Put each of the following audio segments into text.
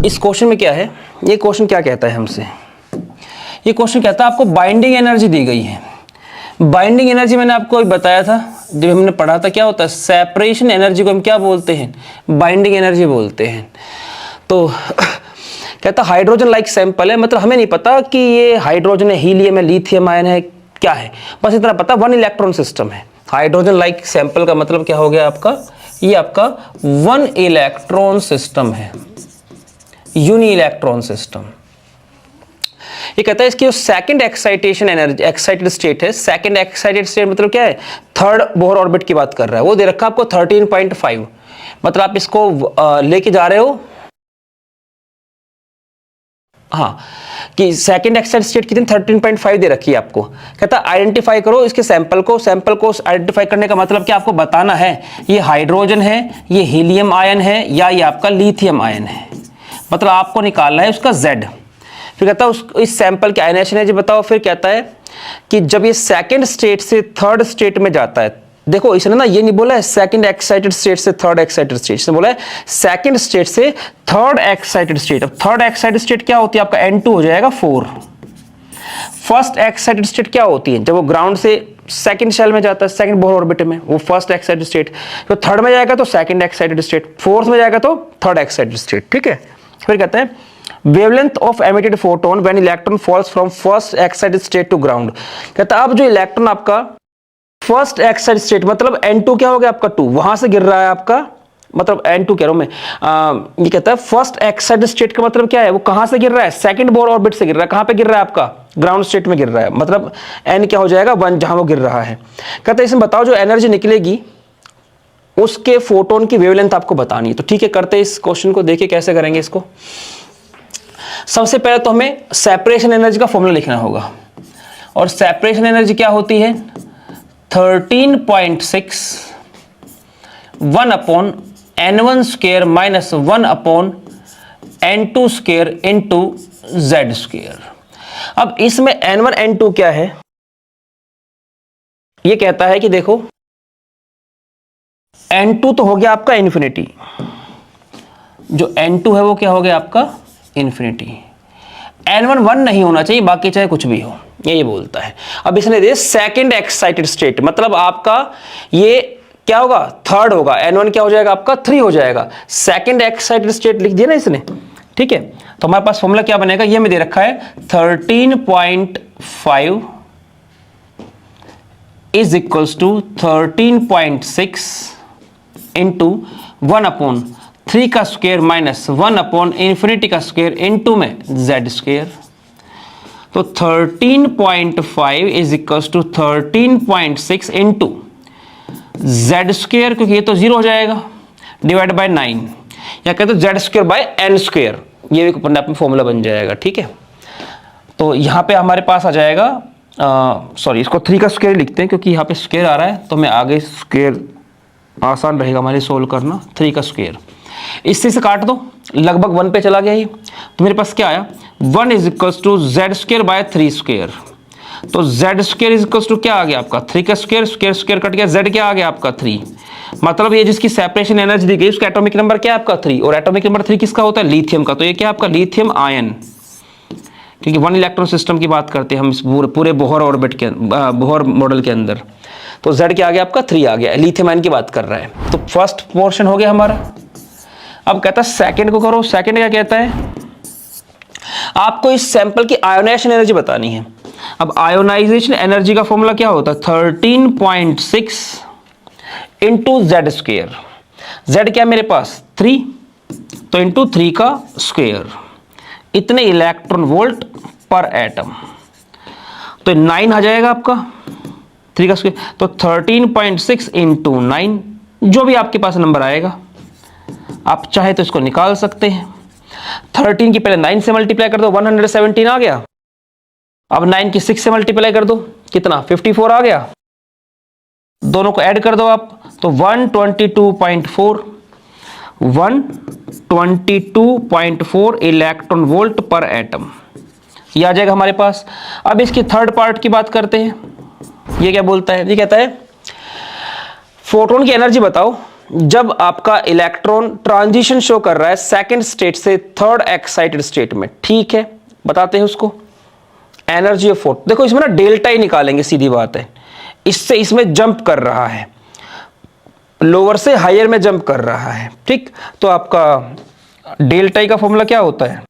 इस क्वेश्चन में क्या है, ये क्वेश्चन क्या कहता है हमसे, ये क्वेश्चन कहता है आपको बाइंडिंग एनर्जी दी गई है। बाइंडिंग एनर्जी मैंने आपको अभी बताया था जब हमने पढ़ा था, क्या होता है सेपरेशन एनर्जी को हम क्या बोलते हैं, बाइंडिंग एनर्जी बोलते हैं। तो कहता हाइड्रोजन लाइक सैंपल है, मतलब हमें नहीं पता कि ये हाइड्रोजन है, हीलियम है, लिथियम आयन है, क्या है, बस इतना पता वन इलेक्ट्रॉन सिस्टम है। हाइड्रोजन लाइक सैंपल का मतलब क्या हो गया आपका, ये आपका वन इलेक्ट्रॉन सिस्टम है, यूनि इलेक्ट्रॉन सिस्टम। ये कहता है इसकी जो second excitation energy, excited state है, सेकंड एक्साइटेड स्टेट मतलब क्या है, थर्ड बोहर ऑर्बिट की बात कर रहा है, वो दे रखा है आपको 13.5, मतलब आप इसको लेके जा रहे हो, हाँ, कि सेकंड एक्साइटेड स्टेट कितनी 13.5 दे रखी है आपको। कहता है आइडेंटिफाई करो इसके सैंपल को आइडेंटिफाई करने का मतलब क्या, आपको बताना है ये हाइड्रोजन है, ये हीलियम आयन है, या ये आपका लिथियम आयन है, मतलब आपको निकालना है उसका Z। फिर कहता है इस सैंपल की आयनेशन एनर्जी बताओ। फिर कहता है कि जब ये सेकंड स्टेट से थर्ड स्टेट में जाता है, देखो इसने ना ये नहीं बोला है सेकंड एक्साइटेड स्टेट से थर्ड एक्साइटेड स्टेट, इसने बोला है सेकंड स्टेट से थर्ड एक्साइटेड स्टेट। अब थर्ड एक्साइटेड स्टेट क्या होती है आपका, N2 हो जाएगा 4। फर्स्ट एक्साइटेड स्टेट क्या होती है, जब वो ग्राउंड से सेकंड शेल में जाता है, सेकंड बोहर ऑर्बिट में, वो फर्स्ट एक्साइटेड स्टेट। तो थर्ड में जाएगा तो सेकंड एक्साइटेड स्टेट, फोर्थ में जाएगा तो थर्ड एक्साइटेड स्टेट, ठीक है। फिर कहते हैं wavelength of emitted photon when electron falls from first excited state to ground. कहता है अब जो इलेक्ट्रॉन आपका फर्स्ट एक्साइटेड स्टेट मतलब N2 क्या हो गया आपका 2, वहां से गिर रहा है आपका, मतलब N2 कह रहा हूं मैं, ये कहता है फर्स्ट एक्साइटेड स्टेट का मतलब क्या है, वो कहां से गिर रहा है, सेकंड बोहर ऑर्बिट से गिर रहा है। कहां पे गिर रहा है आपका, ग्राउंड स्टेट में गिर रहा है, मतलब N क्या हो जाएगा 1 जहां वो गिर रहा है। कहता है इसमें बताओ जो एनर्जी निकलेगी उसके फोटोन की वेवलेंथ आपको बतानी है। तो ठीक है, करते इस क्वेश्चन को, देखिए कैसे करेंगे इसको। सबसे पहले तो हमें सेपरेशन एनर्जी का फॉर्मूला लिखना होगा, और सेपरेशन एनर्जी क्या होती है 13.6 1 upon N1 square minus 1 upon N2 square into Z square. अब इसमें N1 N2 क्या है, ये कहता है कि देखो N2 तो हो गया आपका इन्फिनिटी, जो N2 है वो क्या हो गया आपका इन्फिनिटी। N1 1 नहीं होना चाहिए, बाकी चाहे कुछ भी हो, ये बोलता है। अब इसने दे सेकंड एक्साइटेड स्टेट, मतलब आपका ये क्या होगा थर्ड होगा, N1 क्या हो जाएगा आपका 3 हो जाएगा। सेकंड एक्साइटेड स्टेट लिख दिया ना इसने, ठीक है। तो हमारे पास फॉर्मूला क्या बनेगा, ये में दे रखा है 13.5 is equals to 13.6 into 1 upon 3 का स्क्वायर माइनस 1 अपॉन इन्फिनिटी का स्क्वायर इंटू में Z स्क्वायर। तो 13.5 is equals to 13.6 into Z square, क्योंकि ये तो 0 हो जाएगा, डिवाइड बाय 9, या कहते हैं Z square bye N square, ये भी अपने फॉर्मूला बन जाएगा, ठीक है। तो यहाँ पे हमारे पास आ जाएगा, सॉरी इसको 3 का स्क्वायर लिखते हैं क्योंकि यहाँ पे स्क्वायर आ रहा है, तो मैं आगे स्क्वायर आसान रहेगा हमारे सोल्व करना। 3 का स्क्वायर इससे से काट दो, लगभग 1 पे चला गया ये, तो मेरे पास क्या आया 1 is equals to Z square by 3 square. तो Z square is equals to क्या आ गया आपका 3 का स्क्वायर, स्क्वायर स्क्वायर कट गया, Z क्या आ गया आपका 3। मतलब ये जिसकी सेपरेशन एनर्जी दी गई उसका एटॉमिक नंबर क्या है आपका 3, और एटॉमिक नंबर 3 किसका होता है लिथियम का। तो ये क्या आपका लिथियम आयन, क्योंकि 1 इलेक्ट्रॉन सिस्टम की बात करते हैं हम इस पूरे बोहर ऑर्बिट के बोहर मॉडल के अंदर। तो Z क्या आ गया आपका 3 आ गया, लिथियम आयन की बात कर रहा है। तो फर्स्ट पोर्शन हो गया हमारा। अब कहता है सेकंड को करो। सेकंड क्या कहता है, आपको इस सैंपल की आयोनाइजेशन एनर्जी बतानी है। अब आयोनाइजेशन एनर्जी का फॉर्मूला क्या होता है 13.6 इंटू Z स्क्वायर। Z क्या मेरे पास 3, तो इंटू 3 का स्क्वायर, इतने इलेक्ट्रॉन वोल्ट पर एटम, तो 9 आ जाएगा आपका 3 का स्क्वायर। तो 13.6 इंटू 9, जो भी आपके पास नंबर आएगा, आप चाहे तो इसको निकाल सकते हैं। 13 की पहले 9 से मल्टीप्लाई कर दो, 117 आ गया। अब 9 की 6 से मल्टीप्लाई कर दो, कितना 54 आ गया। दोनों को ऐड कर दो आप, तो 122.4 इलेक्ट्रॉन वोल्ट पर एटम, ये आ जाएगा हमारे पास। अब इसकी थर्ड पार्ट की बात करते हैं। ये क्या बोलता है, ये कहता है फोटोन की एनर्जी बताओ जब आपका इलेक्ट्रॉन ट्रांजिशन शो कर रहा है सेकंड स्टेट से थर्ड एक्साइटेड स्टेट में, ठीक है, बताते हैं उसको एनर्जी ऑफ फोटोन। देखो इसमें ना डेल्टा ही निकालेंगे, सीधी बात है, इससे इसमें जंप कर रहा है, लोअर से हायर में जंप कर रहा है, ठीक। तो आपका डेल्टा का फॉर्मूला क्या होता है,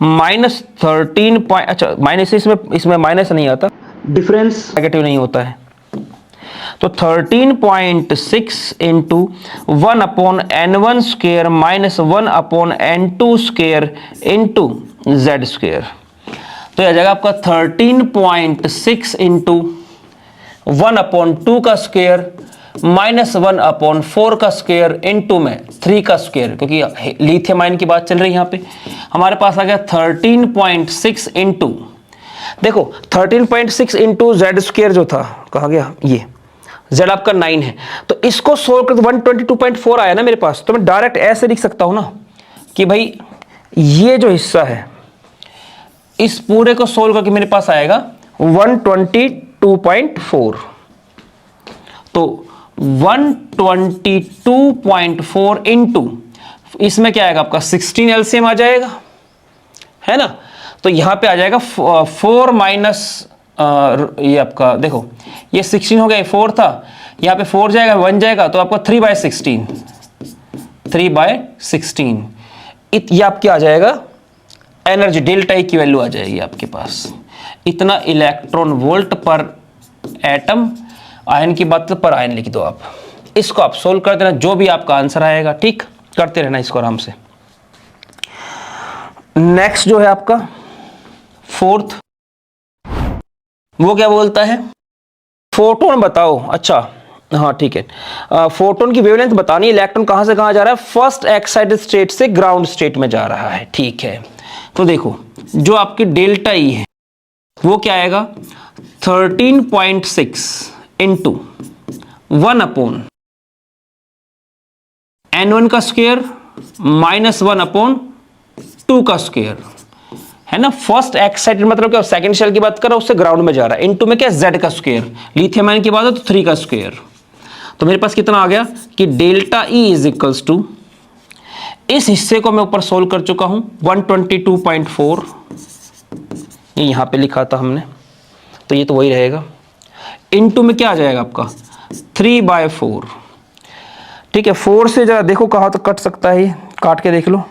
-13 पॉइंट, अच्छा माइनस, इसमें माइनस नहीं आता, डिफरेंस नेगेटिव नहीं होता है, तो 13.6 into 1/n1 square minus 1/n2 square into Z square. तो यह जाएगा आपका 13.6 इंटू 1/2 का स्क्वेयर माइनस 1/4 का स्क्वेयर इंटू में 3 का स्क्वेयर, क्योंकि लिथियम आयन की बात चल रही है यहाँ पे। हमारे पास आ गया 13.6 इंटू, देखो 13.6 इंटू जेड स्क्वेयर जो था, कहा गया ये z आपका 9 है, तो इसको सोल्व कर 122.4 आया ना मेरे पास, तो मैं डायरेक्ट ऐसे लिख सकता हूं ना कि भाई ये जो हिस्सा है इस पूरे को सोल्व करके मेरे पास आएगा 122.4, तो 122.4 इंटू इसमें क्या आएगा आपका 16 एलसीएम आ जाएगा, है ना। तो यहां पे आ जाएगा 4 माइनस ये आपका देखो ये 16 हो गया, 4 था, यहाँ पे 4 जाएगा 1 जाएगा, तो आपका 3/16, 3/16 ये आपके आ जाएगा एनर्जी, डेल्टा ई की वैल्यू आ जाएगी आपके पास, इतना इलेक्ट्रॉन वोल्ट पर एटम। आयन की बात पर आयन लिख दो आप, इसको आप सोल्व कर देना, जो भी आपका आंसर आएगा, ठीक, करते रहना इसको आराम से। नेक्स्ट जो है आपका फोर्थ, वो क्या बोलता है, फोटोन बताओ। अच्छा हाँ ठीक है, फोटोन की वेवलेंथ बतानी, इलेक्ट्रॉन कहां से कहां जा रहा है, फर्स्ट एक्साइटेड स्टेट से ग्राउंड स्टेट में जा रहा है, ठीक है। तो देखो जो आपकी डेल्टा ई है वो क्या आएगा 13.6 इंटू 1/n1 का स्क्वायर माइनस 1/2 का स्क्वायर, है ना। फर्स्ट एक्साइटेड मतलब क्या, सेकंड शेल की बात कर रहा है, उससे ग्राउंड में जा रहा है, इनटू में क्या z का स्क्वायर, लिथियम आयन की बात है तो 3 का स्क्वायर। तो मेरे पास कितना आ गया कि delta E is equals to, इस हिस्से को मैं ऊपर सोल्व कर चुका हूं 122.4, ये यहां पे लिखा था हमने, तो ये तो वही रहेगा, इनटू में क्या आ जाएगा आपका 3/4, ठीक है। 4 से जरा देखो कहां तक कट सकता है, ये काट के देख लो,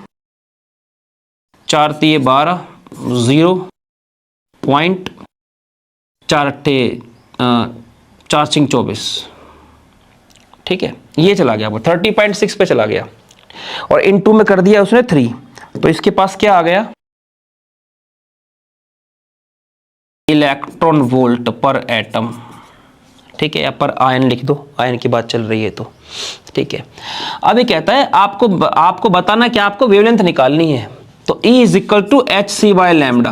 4 3 12, 0.4 4 5 24, ठीक है। ये चला गया 30.6 पे चला गया, और इनटू में कर दिया उसने 3, तो इसके पास क्या आ गया, इलेक्ट्रॉन वोल्ट पर एटम, ठीक है। या पर आयन लिख दो, आयन की बात चल रही है तो, ठीक है। अभी कहता है आपको बताना कि आपको वेवलेंथ निकालनी है, तो E is equal to hc/λ।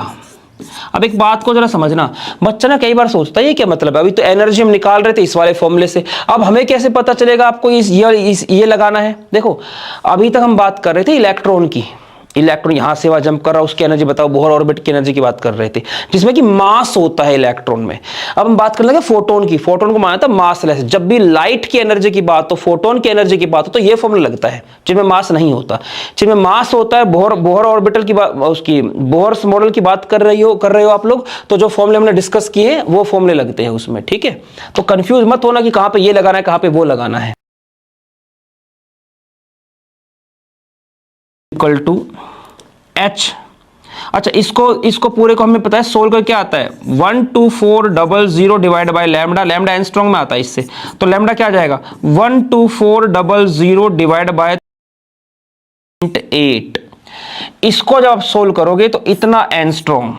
अब एक बात को जरा समझना, बच्चा ना कई बार सोचता है ये क्या मतलब है, अभी तो एनर्जी हम निकाल रहे थे इस वाले फॉर्मूले से, अब हमें कैसे पता चलेगा आपको ये लगाना है। देखो अभी तक हम बात कर रहे थे इलेक्ट्रॉन की, इलेक्ट्रॉन यहां से वहां जंप कर रहा है, उसकी एनर्जी बताओ, बोहर ऑर्बिट की एनर्जी की बात कर रहे थे, जिसमें कि मास होता है इलेक्ट्रॉन में। अब हम बात करने लगे फोटोन की, फोटोन को माना था मासलेस, जब भी लाइट की एनर्जी की बात हो, फोटोन की एनर्जी की बात हो, तो ये फॉर्मूला लगता है, जिनमें मास नहीं होता। जिनमें मास होता है, बोहर ऑर्बिटल की बात, उसकी बोहर्स मॉडल की बात कर रहे हो आप लोग, तो जो फॉर्मूले हमने डिस्कस किए वो फॉर्मूले लगते हैं उसमें, ठीक है। तो कंफ्यूज मत होना कि कहां पे ये लगाना है कहां पे वो लगाना है। इक्वल टू H, अच्छा इसको पूरे को हमें पता है सोल्व कर क्या आता है, 12400 divide by lambda, lambda angstrom में आता है इससे, तो लैम्डा क्या आ जाएगा 12400 डिवाइड बाय 8। इसको जब आप सोल्व करोगे तो इतना एंगस्ट्रॉम,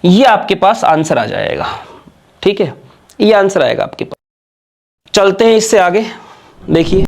ये आपके पास आंसर आ जाएगा, ठीक है, ये आंसर आएगा आपके पास। चलते हैं इससे आगे, देखिए